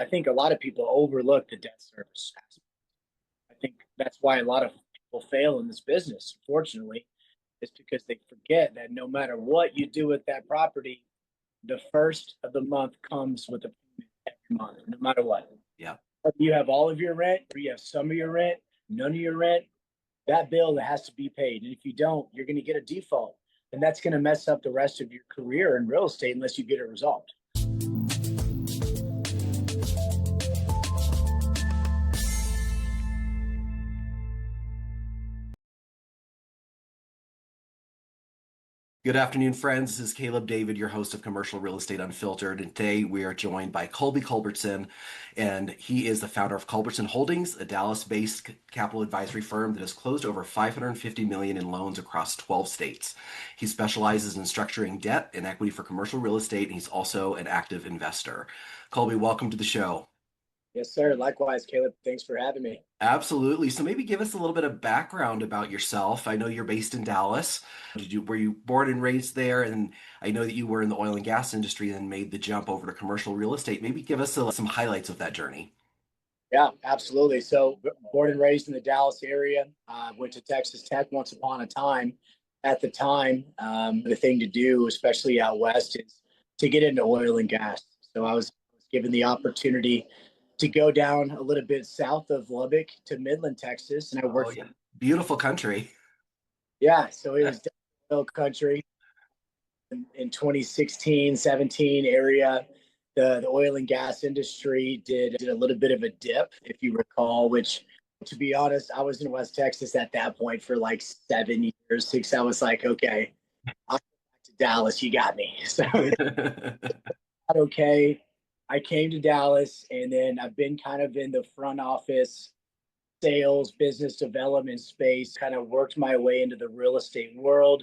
I think a lot of people overlook the debt service aspect. I think that's why a lot of people fail in this business, unfortunately, is because they forget that no matter what you do with that property, the first of the month comes with a payment every month, no matter what. Yeah. Whether you have all of your rent or you have some of your rent, none of your rent, that bill has to be paid. And if you don't, you're going to get a default. And that's going to mess up the rest of your career in real estate unless you get it resolved. Good afternoon, friends. This is Caleb David, your host of Commercial Real Estate Unfiltered. And today we are joined by Culby Culbertson, and he is the founder of Culbertson Holdings, a Dallas-based capital advisory firm that has closed over $550 million in loans across 12 states. He specializes in structuring debt and equity for commercial real estate, and he's also an active investor. Culby, welcome to the show. Yes, sir. Likewise, Caleb. Thanks for having me. Absolutely. So maybe give us a little bit of background about yourself. I know you're based in Dallas. Were you born and raised there? And I know that you were in the oil and gas industry and made the jump over to commercial real estate. Maybe give us some highlights of that journey. Yeah, absolutely. So born and raised in the Dallas area, went to Texas Tech once upon a time. At the time, the thing to do, especially out west, is to get into oil and gas. So I was given the opportunity to go down a little bit south of Lubbock to Midland, Texas, and I Oh, worked. yeah. Beautiful country. Yeah, so it was oil country in 2016, 17 area. The oil and gas industry did a little bit of a dip, if you recall, which, to be honest, I was in West Texas at that point for like 7 years, six. I was like, okay, I'll go back to Dallas. You got me. So, okay. I came to Dallas, and then I've been kind of in the front office sales, business development space, kind of worked my way into the real estate world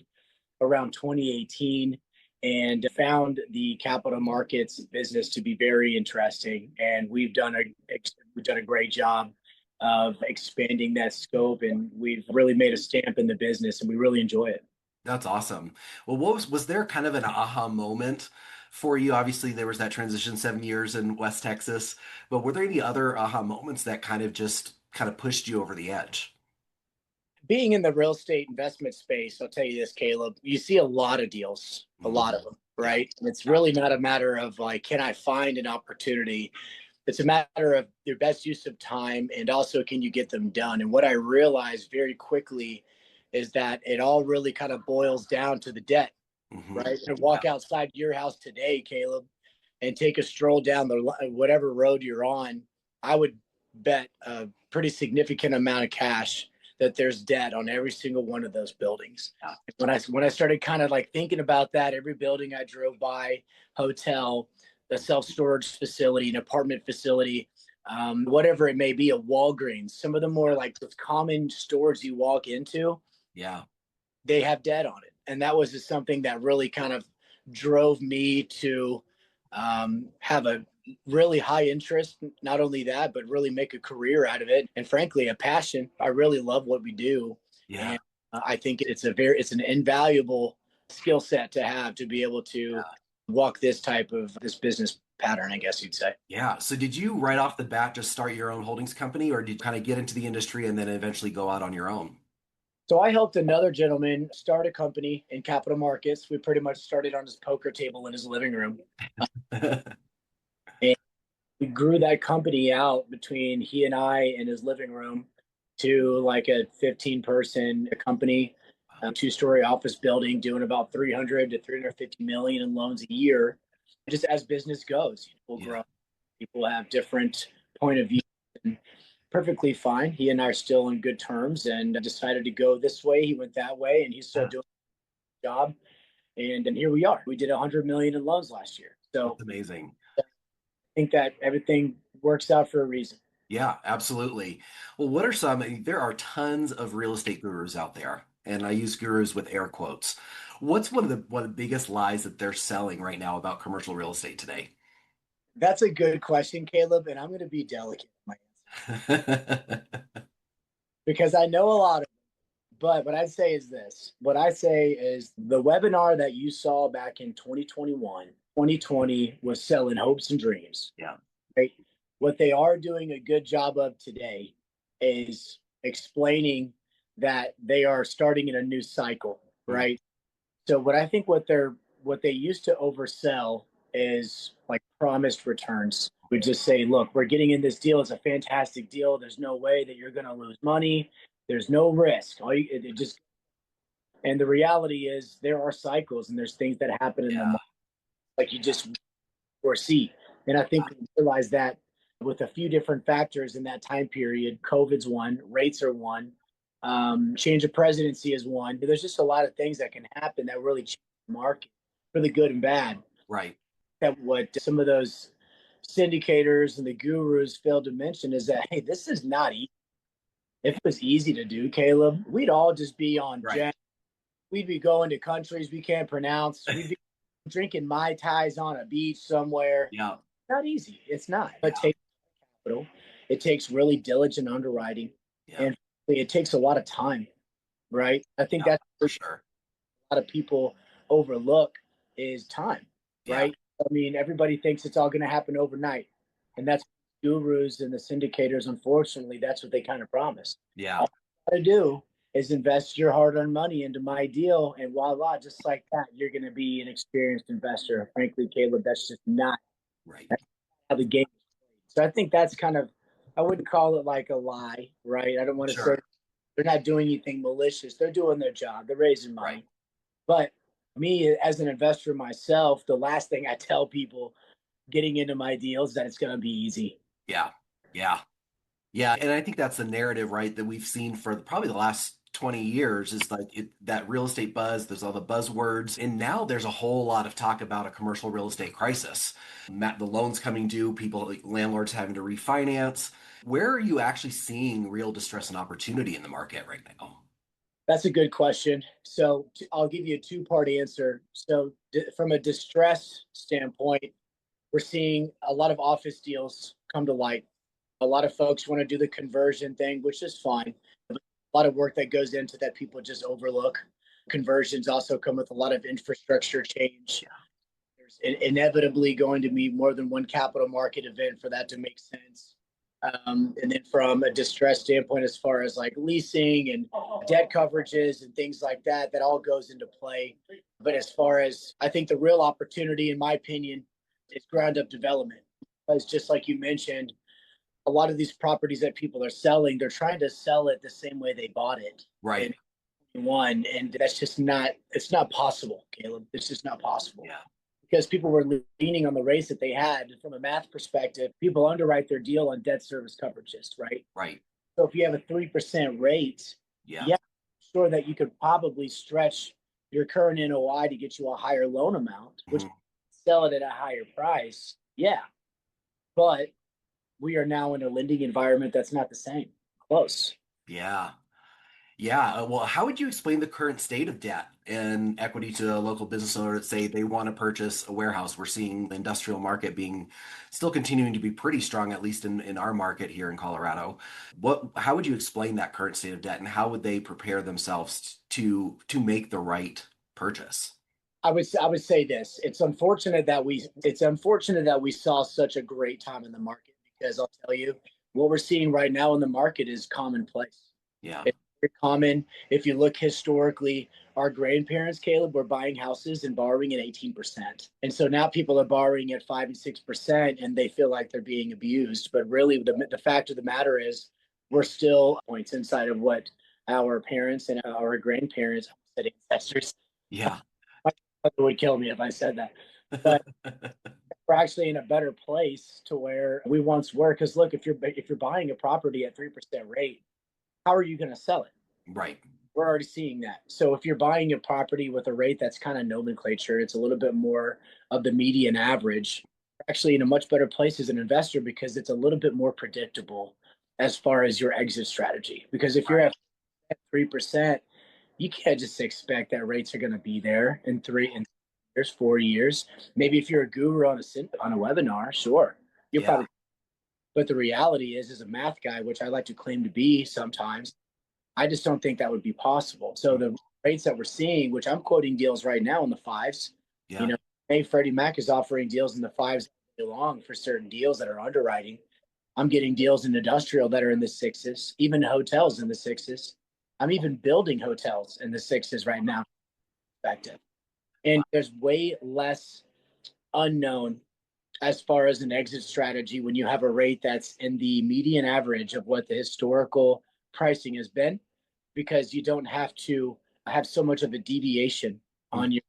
around 2018 and found the capital markets business to be very interesting. And we've done a great job of expanding that scope, and we've really made a stamp in the business, and we really enjoy it. That's awesome. Well, was there kind of an aha moment for you? Obviously, there was that transition 7 years in West Texas, but were there any other aha moments that kind of pushed you over the edge? Being in the real estate investment space, I'll tell you this, Caleb, you see a lot of deals, a lot Mhm. of them, Yeah. right? And it's really not a matter of like, can I find an opportunity? It's a matter of your best use of time and also can you get them done? And what I realized very quickly is that it all really kind of boils down to the debt, Hmm. right? And walk outside your house today, Caleb, and take a stroll down the whatever road you're on, I would bet a pretty significant amount of cash that there's debt on every single one of those buildings. Yeah. When I started kind of like thinking about that, every building I drove by, hotel, a self-storage facility, an apartment facility, whatever it may be, a Walgreens, some of the more like those common stores you walk into, Yeah. they have debt on it. And that was just something that really kind of drove me to have a really high interest. Not only that, but really make a career out of it. And frankly, a passion. I really love what we do. Yeah. And I think it's an invaluable skill set to have to be able to walk this business pattern, I guess you'd say. Yeah. So did you right off the bat just start your own holdings company, or did you kind of get into the industry and then eventually go out on your own? So I helped another gentleman start a company in capital markets. We pretty much started on his poker table in his living room. And we grew that company out between he and I in his living room to like a 15-person company, a two-story office building doing about 300 to 350 million in loans a year. Just as business goes, people Yeah. grow, people have different point of view. And perfectly fine. He and I are still in good terms and decided to go this way. He went that way and he's still Yeah. doing the job. And here we are. We did 100 million in loans last year. So That's amazing. I think that everything works out for a reason. Yeah, absolutely. Well, what are some, I mean, there are tons of real estate gurus out there, and I use gurus with air quotes. What's one of the biggest lies that they're selling right now about commercial real estate today? That's a good question, Caleb. And I'm going to be delicate in my answer because I know a lot of them. But what I'd say is this. What I say is the webinar that you saw back in 2021, 2020 was selling hopes and dreams, Yeah. right? What they are doing a good job of today is explaining that they are starting in a new cycle, Mm, right? So what they used to oversell is like promised returns. We just say, look, we're getting in this deal. It's a fantastic deal. There's no way that you're going to lose money. There's no risk. It just and the reality is there are cycles and there's things that happen in the yeah, market like you just foresee. And I think we realize that with a few different factors in that time period. COVID's one, rates are one, change of presidency is one. There's just a lot of things that can happen that really change the market for the good and bad. right. That what some of those syndicators and the gurus failed to mention is that hey, this is not easy. If it was easy to do, Caleb, we'd all just be on Right. jet. We'd be going to countries we can't pronounce. We'd be drinking mai tais on a beach somewhere. Yeah, Not easy. It's not. It yeah, takes capital. It takes really diligent underwriting, yeah, and it takes a lot of time. Right. I think yeah, that's for what sure. a lot of people overlook is time. Yeah, Right. I mean, everybody thinks it's all going to happen overnight, and that's gurus and the syndicators. Unfortunately, that's what they kind of promise. yeah, All you got to do is invest your hard-earned money into my deal, and voila, just like that, you're going to be an experienced investor. Frankly, Caleb, that's just not right. that's how the game is played. So I think that's kind of I wouldn't call it like a lie, right? I don't want to say Sure. they're not doing anything malicious. They're doing their job. They're raising Right. money. But me as an investor myself, the last thing I tell people getting into my deals is that it's going to be easy. Yeah. Yeah. Yeah, and I think that's the narrative, right, that we've seen for probably the last 20 years is like that real estate buzz, there's all the buzzwords, and now there's a whole lot of talk about a commercial real estate crisis. The loans coming due, people, like landlords having to refinance. Where are you actually seeing real distress and opportunity in the market right now? That's a good question. So I'll give you a two-part answer. So from a distress standpoint, we're seeing a lot of office deals come to light. A lot of folks want to do the conversion thing, which is fine. A lot of work that goes into that people just overlook. Conversions also come with a lot of infrastructure change. There's inevitably going to be more than one capital market event for that to make sense. And then from a distress standpoint, as far as like leasing and debt coverages and things like that, that all goes into play. But as far as I think the real opportunity, in my opinion, is ground up development. Because just like you mentioned, a lot of these properties that people are selling, they're trying to sell it the same way they bought it. Right. And one, and that's just not, it's not possible, Caleb. It's just not possible Yeah. because people were leaning on the rates that they had from a math perspective. People underwrite their deal on debt service coverages, right? Right. So if you have a 3% rate, Yeah. yeah, sure that you could probably stretch your current NOI to get you a higher loan amount, which Mhm. sell it at a higher price. Yeah. But we are now in a lending environment that's not the same. Close. Yeah. Yeah, well, how would you explain the current state of debt and equity to a local business owner that say they want to purchase a warehouse? We're seeing the industrial market being still continuing to be pretty strong, at least in our market here in Colorado. How would you explain that current state of debt and how would they prepare themselves to make the right purchase? I would say this. It's unfortunate that we saw such a great time in the market because I'll tell you what we're seeing right now in the market is commonplace. Yeah, It's very common. If you look historically, our grandparents, Caleb, were buying houses and borrowing at 18%. And so now people are borrowing at 5 and 6% and they feel like they're being abused. But really the fact of the matter is we're still points inside of what our parents and our grandparents said ancestors yeah, would kill me if I said that. But we're actually in a better place to where we once were. Because look, if you're buying a property at 3% rate, how are you going to sell it? right, We're already seeing that. So if you're buying a property with a rate that's kind of nomenclature, it's a little bit more of the median average. You're actually in a much better place as an investor because it's a little bit more predictable as far as your exit strategy. Because if you're right. at 3%, you can't just expect that rates are going to be there in 3 and 4 years. Maybe if you're a guru on a webinar, sure, you'll Yeah, probably. But the reality is, as a math guy, which I like to claim to be sometimes, I just don't think that would be possible. So the rates that we're seeing, which I'm quoting deals right now in the fives, you yeah, know, hey, Freddie Mac is offering deals in the fives all day long for certain deals that are underwriting. I'm getting deals in industrial that are in the sixes, even hotels in the sixes. I'm even building hotels in the sixes right now. Perspective. And there's way less unknown as far as an exit strategy when you have a rate that's in the median average of what the historical pricing has been, because you don't have to have so much of a deviation Mm. on your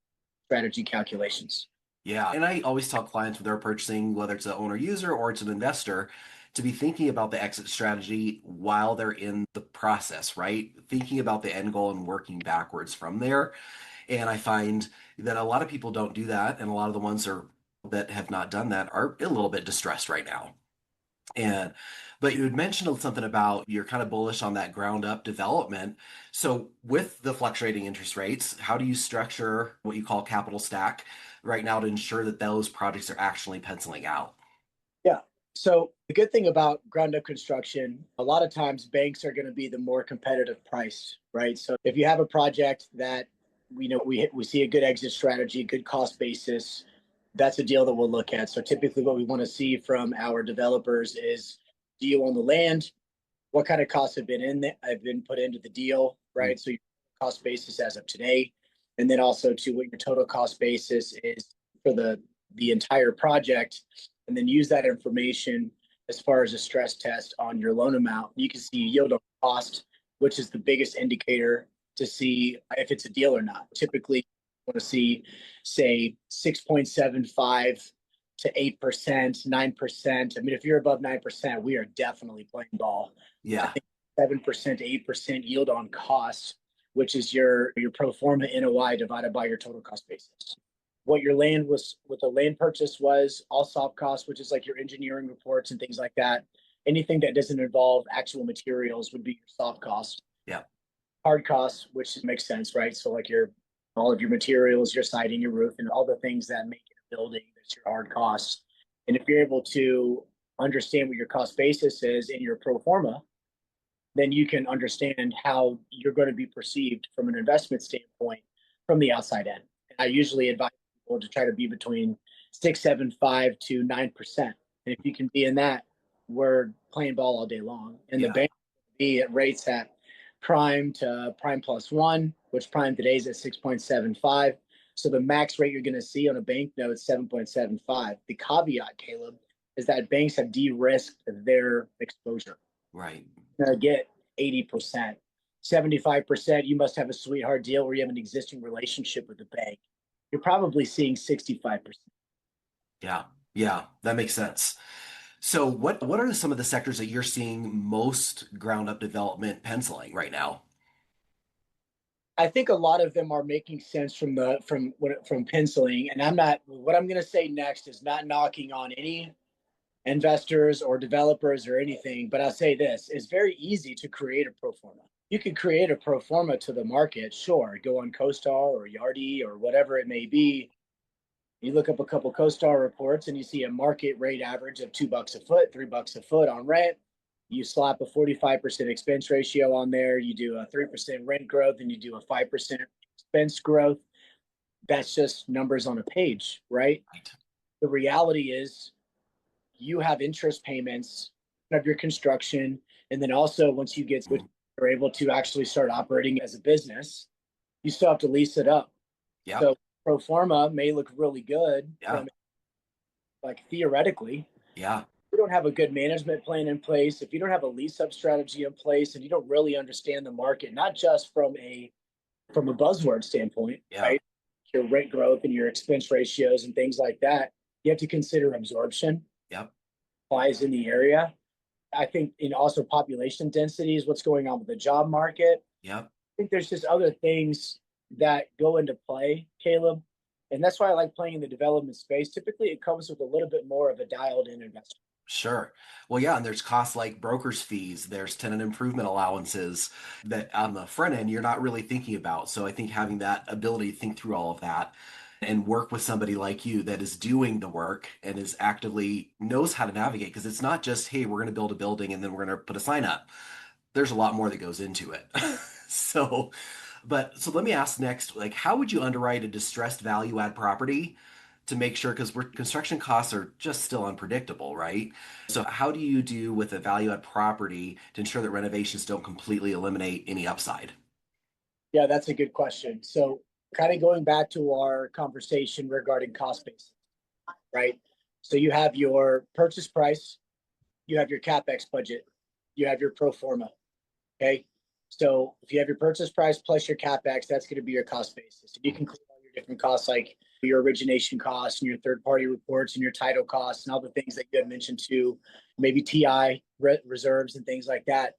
strategy calculations. Yeah. And I always tell clients when they're purchasing, whether it's an owner user or it's an investor, to be thinking about the exit strategy while they're in the process, right? Thinking about the end goal and working backwards from there. And I find that a lot of people don't do that. And a lot of the ones that have not done that are a little bit distressed right now. And but you had mentioned something about you're kind of bullish on that ground up development. So with the fluctuating interest rates, how do you structure what you call capital stack right now to ensure that those projects are actually penciling out? Yeah. So the good thing about ground up construction, a lot of times banks are going to be the more competitive price, right? So if you have a project that we see a good exit strategy, good cost basis, that's a deal that we'll look at. So typically what we want to see from our developers is, do you own the land? What kind of costs have been put into the deal, Mm. right? So your cost basis as of today, and then also to what your total cost basis is for the entire project, and then use that information as far as a stress test on your loan amount. You can see yield on cost, which is the biggest indicator to see if it's a deal or not. Typically, you want to see, say, 6.75 to 8%, 9%. I mean, if you're above 9%, we are definitely playing ball. I Yeah. think 7% to 8% yield on costs, which is your pro forma NOI divided by your total cost basis. What the land purchase was, all soft costs, which is like your engineering reports and things like that. Anything that doesn't involve actual materials would be your soft costs. Yeah. Hard costs, which makes sense, right? So like your all of your materials, your siding, your roof, and all the things that make it a building, that's your hard costs. And if you're able to understand what your cost basis is in your pro forma, then you can understand how you're going to be perceived from an investment standpoint from the outside in. I usually advise people to try to be between 6.75 to 9%. And if you can be in that, we're playing ball all day long. And the Yeah. bank will be at rates at prime to prime plus one, which prime today is at 6.75. So the max rate you're going to see on a bank note is 7.75. The caveat, Caleb, is that banks have de-risked their exposure. Right. Get 80%. 75%, you must have a sweetheart deal where you have an existing relationship with the bank. You're probably seeing 65%. Yeah. Yeah. That makes sense. So what are some of the sectors that you're seeing most ground up development penciling right now? I think a lot of them are making sense from penciling. And what I'm going to say next is not knocking on any investors or developers or anything, but I'll say this: it's very easy to create a pro forma. You can create a pro forma to the market, sure, go on CoStar or Yardi or whatever it may be. You look up a couple CoStar reports and you see a market rate average of $2 a foot, $3 a foot on rent. You slap a 45% expense ratio on there. You do a 3% rent growth and you do a 5% expense growth. That's just numbers on a page, right? Right. The reality is you have interest payments of your construction. And then also once Mhm. you're able to actually start operating as a business, you still have to lease it up. Yep. So pro forma may look really good Yeah. from like theoretically. Yeah. If you don't have a good management plan in place, if you don't have a lease up strategy in place, and you don't really understand the market, not just from a buzzword standpoint, Yeah. right? Your rent growth and your expense ratios and things like that, you have to consider absorption, Yep. supplies in the area. I think in also population densities, what's going on with the job market. Yep. I think there's just other things that go into play, Caleb. And that's why I like playing in the development space. Typically, it comes with a little bit more of a dialed in investor. Sure. Well, yeah, and there's costs like broker's fees, there's tenant improvement allowances that on the front end you're not really thinking about. So I think having that ability to think through all of that and work with somebody like you that is doing the work and is actively knows how to navigate, because it's not just, hey, we're going to build a building and then we're going to put a sign up. There's a lot more that goes into it. So let me ask next, like, how would you underwrite a distressed value add property to make sure, because we're construction costs are just still unpredictable, right? So how do you do with a value add property to ensure that renovations don't completely eliminate any upside? Yeah, that's a good question. So, kind of going back to our conversation regarding cost basis, right? So, you have your purchase price, you have your CapEx budget, you have your pro forma. Okay. So, if you have your purchase price plus your CapEx, that's going to be your cost basis. And you can include all your different costs like your origination costs and your third party reports and your title costs and all the things that you had mentioned too, maybe TI reserves and things like that.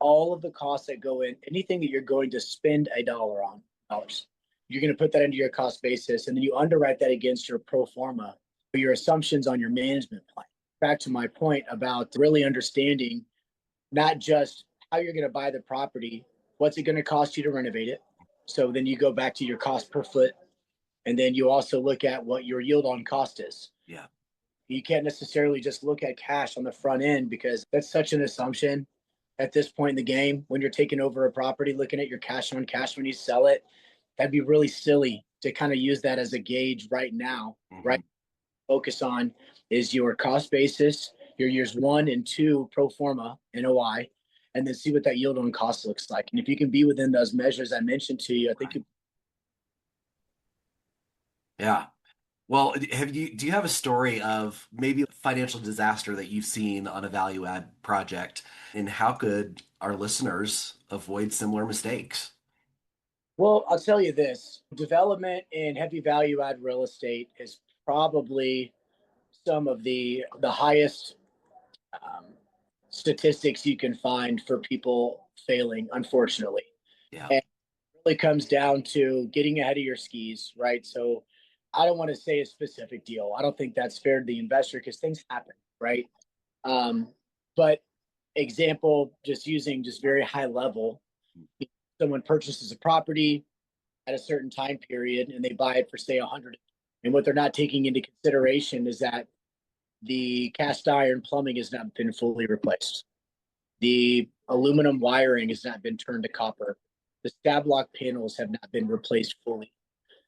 All of the costs that go in, anything that you're going to spend a dollar on, dollars, you're going to put that into your cost basis, and then you underwrite that against your pro forma, your assumptions on your management plan. Back to my point about really understanding not just how you're going to buy the property, what's it going to cost you to renovate it. So then you go back to your cost per foot, and then you also look at what your yield on cost is. Yeah. You can't necessarily just look at cash on the front end because that's such an assumption at this point in the game. When you're taking over a property, looking at your cash on cash when you sell it, that'd be really silly to kind of use that as a gauge right now, Hmm. right? Focus on is your cost basis, your years 1 and 2 pro forma NOI, and then see what that yield on cost looks like. And if you can be within those measures I mentioned to you, I think Right. Yeah. Well, do you have a story of maybe a financial disaster that you've seen on a value add project, and how could our listeners avoid similar mistakes? well, I'll tell you this: development in heavy value add real estate is probably some of the highest um, statistics you can find for people failing, unfortunately. Yeah. And it really comes down to getting ahead of your skis, right? So I don't want to say a specific deal. I don't think that's fair to the investor because things happen, right? Um, but example, just using just very high level, someone purchases a property at a certain time period and they buy it for say 100. And what they're not taking into consideration is that the cast iron plumbing has not been fully replaced. The aluminum wiring has not been turned to copper. The stab lock panels have not been replaced fully.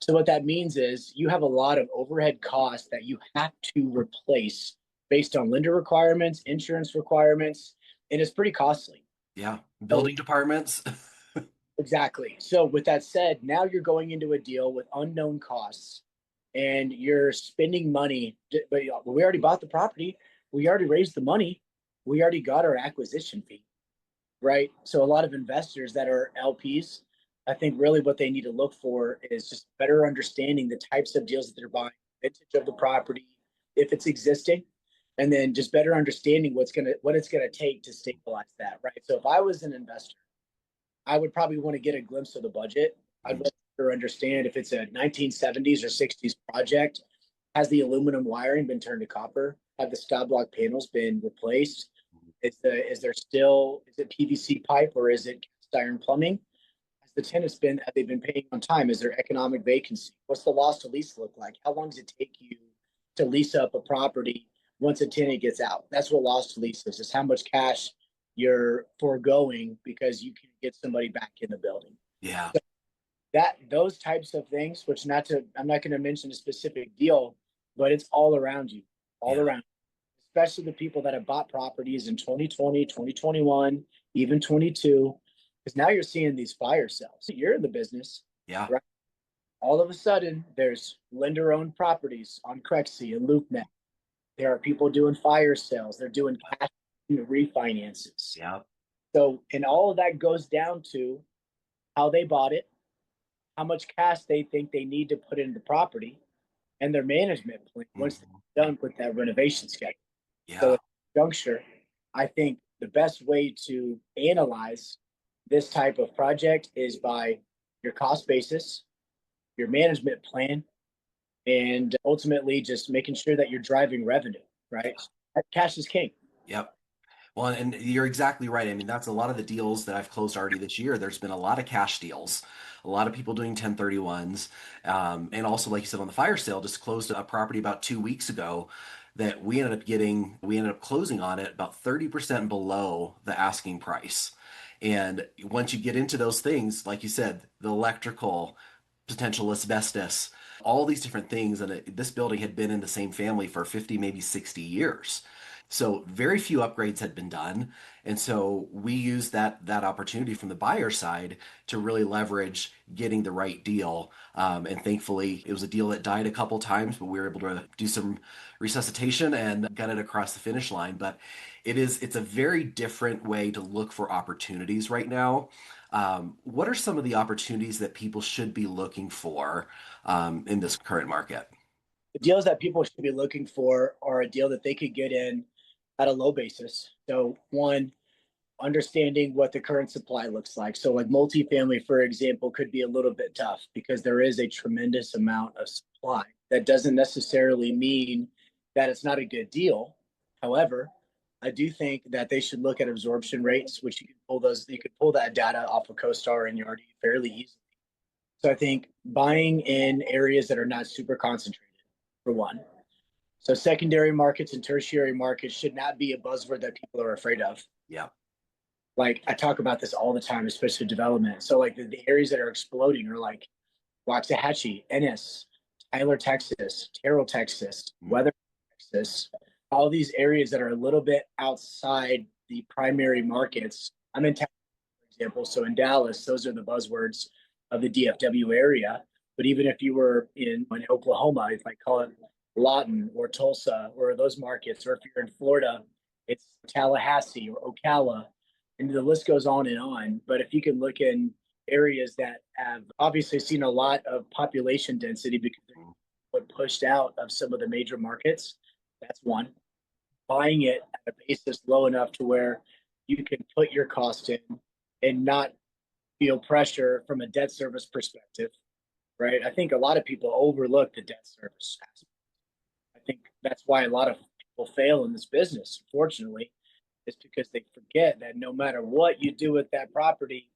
So what that means is you have a lot of overhead costs that you have to replace based on lender requirements, insurance requirements, and it's pretty costly. Yeah. So Building departments. exactly. So with that said, now you're going into a deal with unknown costs and you're spending money, but we already bought the property, we already raised the money, we already got our acquisition fee, right? So a lot of investors that are LPs, I think really what they need to look for is just better understanding the types of deals that they're buying, vintage of the property, if it's existing, and then just better understanding what it's gonna take to stabilize that, right? So if I was an investor, I would probably want to get a glimpse of the budget. I'd Mm. better understand if it's a 1970s or 60s project. Has the aluminum wiring been turned to copper? Have the stop block panels been replaced? Is it PVC pipe or is it cast iron plumbing? Has the tenants been have they been paying on time? Is there economic vacancy? What's the loss to lease look like? How long does it take you to lease up a property once a tenant gets out? That's what loss to lease is how much cash you're foregoing because you can get somebody back in the building. Yeah. So that those types of things, which not to I'm not going to mention a specific deal, but it's all around you, all Yeah. around, especially the people that have bought properties in 2020, 2021, even 22, because now you're seeing these fire sales. You're in the business, Yeah. right? All of a sudden, there's lender-owned properties on Crexy and LoopNet. There are people doing fire sales. They're doing cash refinances. Yeah. So, and all of that goes down to how they bought it, how much cash they think they need to put into the property, and their management plan once Hmm. they're done with that renovation schedule. So Yeah. at this juncture, I think the best way to analyze this type of project is by your cost basis, your management plan, and ultimately just making sure that you're driving revenue, right? Cash is king. Yep. Well, and you're exactly right. I mean, that's a lot of the deals that I've closed already this year. There's been a lot of cash deals, a lot of people doing 1031s. And also, like you said, on the fire sale, just closed a property about 2 weeks ago that we ended up closing on it about 30% below the asking price. And once you get into those things, like you said, the electrical, potential asbestos, all these different things. And this building had been in the same family for 50, maybe 60 years. So very few upgrades had been done. And so we used that opportunity from the buyer side to really leverage getting the right deal. And thankfully, it was a deal that died a couple times, but we were able to do some resuscitation and got it across the finish line. But it's a very different way to look for opportunities right now. What are some of the opportunities that people should be looking for in this current market? The deals that people should be looking for are a deal that they could get in at a low basis. So one, understanding what the current supply looks like. So like multifamily, for example, could be a little bit tough because there is a tremendous amount of supply. That doesn't necessarily mean that it's not a good deal. However, I do think that they should look at absorption rates, which you could pull that data off of CoStar and Yardi fairly easily. So I think buying in areas that are not super concentrated, for one. So secondary markets and tertiary markets should not be a buzzword that people are afraid of. Yeah. Like I talk about this all the time, especially development. So like the areas that are exploding are like Waxahachie, Ennis, Tyler, Texas, Terrell, Texas, Weather, Texas, all these areas that are a little bit outside the primary markets. I'm in Texas, for example. So in Dallas, those are the buzzwords of the DFW area. But even if you were in Oklahoma, if I call it Lawton or Tulsa or those markets, or if you're in Florida, it's Tallahassee or Ocala, and the list goes on and on. But if you can look in areas that have obviously seen a lot of population density because they're pushed out of some of the major markets, that's one. Buying it at a basis low enough to where you can put your cost in and not feel pressure from a debt service perspective, right? I think a lot of people overlook the debt service aspect. I think that's why a lot of people fail in this business, unfortunately, is because they forget that no matter what you do with that property,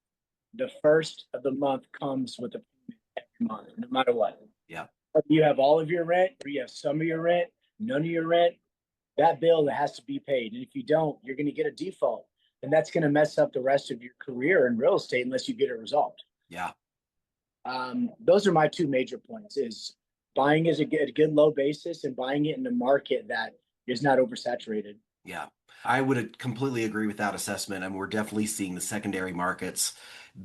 the first of the month comes with a payment every month, no matter what. Yeah. Whether you have all of your rent or you have some of your rent, none of your rent, that bill has to be paid. And if you don't, you're going to get a default. And that's going to mess up the rest of your career in real estate unless you get it resolved. Yeah. Those are my two major points: is buying is a good low basis and buying it in a market that is not oversaturated. Yeah. I would completely agree with that assessment. And we're definitely seeing the secondary markets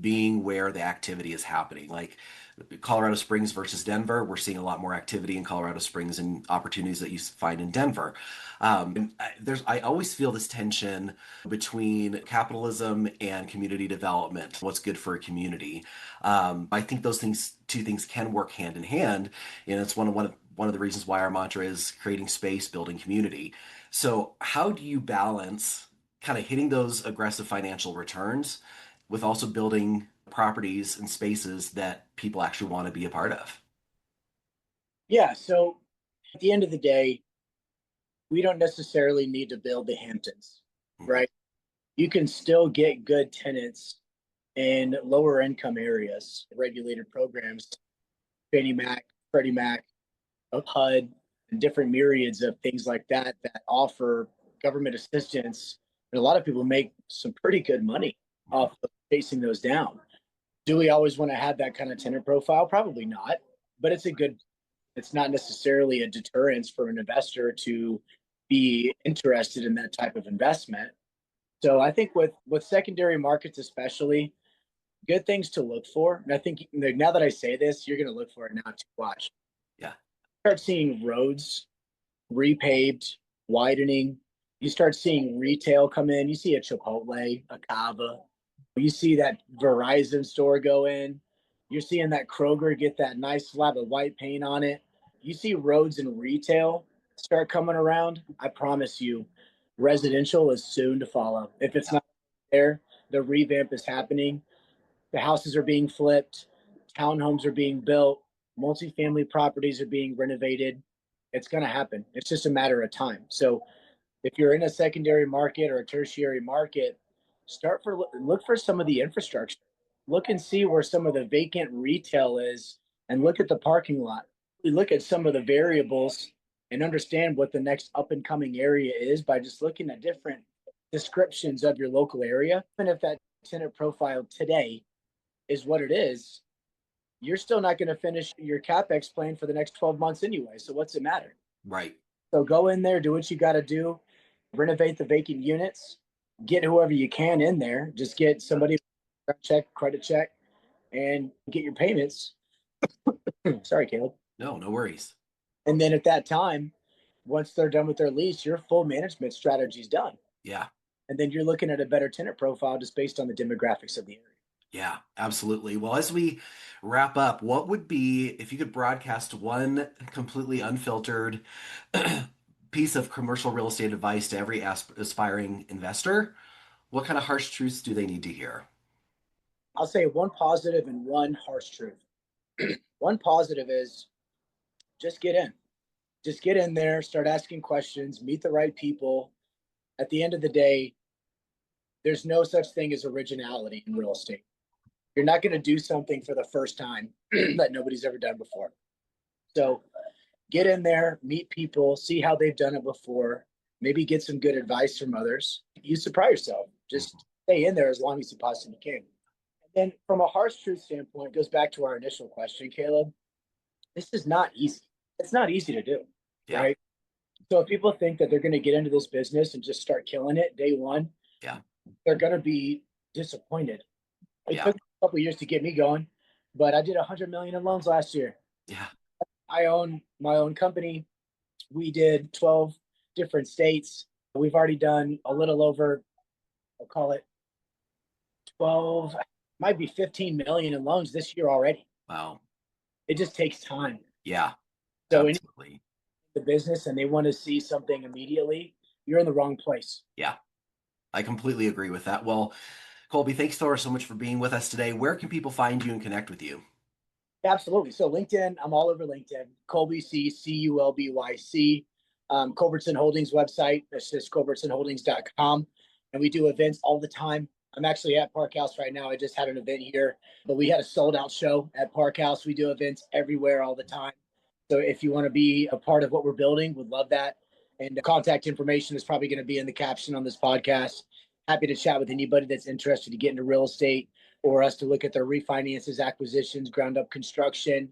being where the activity is happening. Like Colorado Springs versus Denver, we're seeing a lot more activity in Colorado Springs and opportunities that you find in Denver. I always feel this tension between capitalism and community development. What's good for a community? I think those two things can work hand in hand, and it's one of the reasons why our mantra is creating space, building community. So, how do you balance kind of hitting those aggressive financial returns with also building properties and spaces that people actually want to be a part of? Yeah. So at the end of the day, we don't necessarily need to build the Hamptons, Mhm. right? You can still get good tenants in lower income areas, regulated programs, Fannie Mac, Freddie Mac, HUD, and different myriads of things like that offer government assistance. And a lot of people make some pretty good money off of chasing those down. Do we always want to have that kind of tenant profile? Probably not, but it's not necessarily a deterrence for an investor to be interested in that type of investment. So I think with secondary markets especially, good things to look for. And I think now that I say this, you're going to look for it now to watch. Yeah. Start seeing roads repaved, widening. You start seeing retail come in. You see a Chipotle, a Cava. You see that Verizon store go in. You're seeing that Kroger get that nice slab of white paint on it. You see roads and retail start coming around. I promise you, residential is soon to follow. If it's Yeah. not there, the revamp is happening. The houses are being flipped, townhomes are being built, multifamily properties are being renovated. It's going to happen. It's just a matter of time. So if you're in a secondary market or a tertiary market, look for some of the infrastructure. Look and see where some of the vacant retail is, and look at the parking lot. We look at some of the variables and understand what the next up and coming area is by just looking at different descriptions of your local area. And if that tenant profile today is what it is, you're still not going to finish your CapEx plan for the next 12 months anyway. So what's it matter? Right. So go in there, do what you got to do, renovate the vacant units, get whoever you can in there, just get somebody check, credit check, and get your payments. Sorry, Caleb. No, no worries. And then at that time, once they're done with their lease, your full management strategy is done. Yeah. And then you're looking at a better tenant profile just based on the demographics of the area. Yeah, absolutely. Well, as we wrap up, what would be, if you could broadcast one completely unfiltered piece of commercial real estate advice to every aspiring investor, what kind of harsh truths do they need to hear? I'll say one positive and one harsh truth. One positive is just get in. Just get in there, start asking questions, meet the right people. At the end of the day, there's no such thing as originality in real estate. You're not going to do something for the first time that nobody's ever done before. So get in there, meet people, see how they've done it before, maybe get some good advice from others. You surprise yourself. Just stay in there as long as you possibly can. And then from a harsh truth standpoint, it goes back to our initial question, Caleb. This is not easy. It's not easy to do, Yeah. right? So if people think that they're going to get into this business and just start killing it day one, Yeah. they're going to be disappointed. It Yeah. took a couple of years to get me going, but I did 100 million in loans last year. Yeah. I own my own company. We did 12 different states. We've already done a little over, I'll call it 12, might be 15 million in loans this year already. Wow. It just takes time. Yeah. So in Absolutely. the business and they want to see something immediately, you're in the wrong place. Yeah. I completely agree with that. Well, Colby, thanks so much for being with us today. Where can people find you and connect with you? Absolutely. So LinkedIn, I'm all over LinkedIn. Colby C, Culbyc. Culbertson Holdings website. That's just culbertsonholdings.com. And we do events all the time. I'm actually at Park House right now. I just had an event here, but we had a sold out show at Park House. We do events everywhere all the time. So if you want to be a part of what we're building, would love that. And the contact information is probably going to be in the caption on this podcast. Happy to chat with anybody that's interested to get into real estate or us to look at their refinances, acquisitions, ground up construction,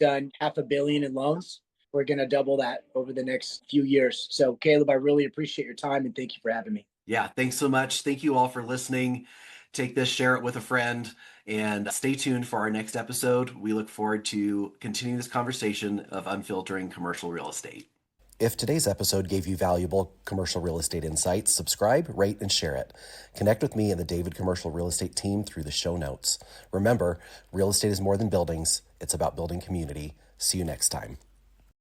done 500 million in loans. We're going to double that over the next few years. So Caleb, I really appreciate your time and thank you for having me. Yeah, thanks so much. Thank you all for listening. Take this, share it with a friend, and stay tuned for our next episode. We look forward to continuing this conversation of unfiltering commercial real estate. If today's episode gave you valuable commercial real estate insights, subscribe, rate, and share it. Connect with me and the David Commercial Real Estate team through the show notes. Remember, real estate is more than buildings. It's about building community. See you next time.